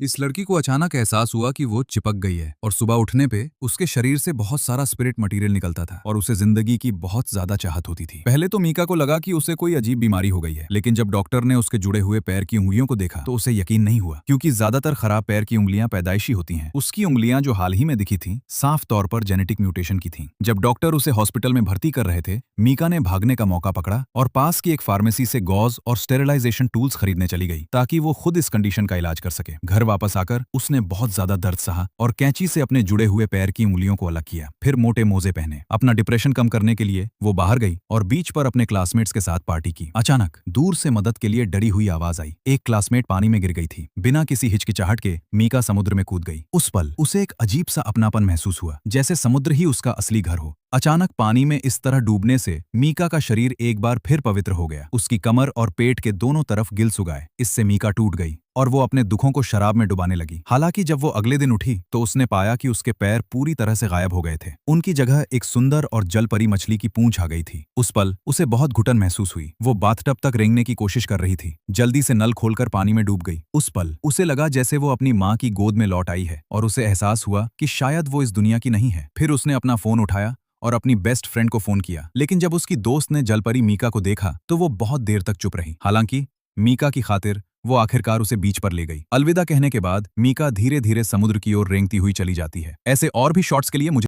इस लड़की को अचानक एहसास हुआ कि वो चिपक गई है और सुबह उठने पे उसके शरीर से बहुत सारा स्पिरिट मटेरियल निकलता था और उसे जिंदगी की बहुत ज्यादा चाहत होती थी। पहले तो मीका को लगा कि उसे कोई अजीब बीमारी हो गई है, लेकिन जब डॉक्टर ने उसके जुड़े हुए पैर की उंगलियों को देखा तो उसे यकीन नहीं हुआ, क्योंकि ज्यादातर खराब पैर की उंगलियां पैदाइशी होती हैं। उसकी उंगलियां जो हाल ही में दिखी थी साफ तौर पर जेनेटिक म्यूटेशन की थी। जब डॉक्टर उसे हॉस्पिटल में भर्ती कर रहे थे, मीका ने भागने का मौका पकड़ा और पास की एक फार्मेसी से गॉज और स्टेरिलाइजेशन टूल्स खरीदने चली गई ताकि वो खुद इस कंडीशन का इलाज कर सके। घर वापस आकर उसने बहुत ज्यादा दर्द सहा और कैंची से अपने जुड़े हुए पैर की उंगलियों को अलग किया। फिर मोटे मोजे पहने। अपना डिप्रेशन कम करने के लिए वो बाहर गई और बीच पर अपने क्लासमेट्स के साथ पार्टी की। अचानक दूर से मदद के लिए डरी हुई आवाज आई। एक क्लासमेट पानी में गिर गई थी। बिना किसी हिचकिचाहट के मीका समुद्र में कूद गई। उस पल उसे एक अजीब सा अपनापन महसूस हुआ, जैसे समुद्र ही उसका असली घर हो। अचानक पानी में इस तरह डूबने से मीका का शरीर एक बार फिर पवित्र हो गया। उसकी कमर और पेट के दोनों तरफ गिल्स सुगाए। इससे मीका टूट गई और वो अपने दुखों को शराब में डुबाने लगी। हालांकि जब वो अगले दिन उठी तो उसने पाया कि उसके पैर पूरी तरह से गायब हो गए थे। उनकी जगह एक सुंदर और जलपरी मछली की पूंछ आ गई थी। उस पल उसे बहुत घुटन महसूस हुई। वो बाथटब तक रेंगने की कोशिश कर रही थी। जल्दी से नल खोलकर पानी में डूब गई। उस पल उसे लगा जैसे वो अपनी माँ की गोद में लौट आई है और उसे एहसास हुआ कि शायद वो इस दुनिया की नहीं है। फिर उसने अपना फोन उठाया और अपनी बेस्ट फ्रेंड को फोन किया, लेकिन जब उसकी दोस्त ने जलपरी मीका को देखा तो वो बहुत देर तक चुप रही। हालांकि मीका की खातिर वो आखिरकार उसे बीच पर ले गई। अलविदा कहने के बाद मीका धीरे धीरे समुद्र की ओर रेंगती हुई चली जाती है। ऐसे और भी शॉट्स के लिए मुझे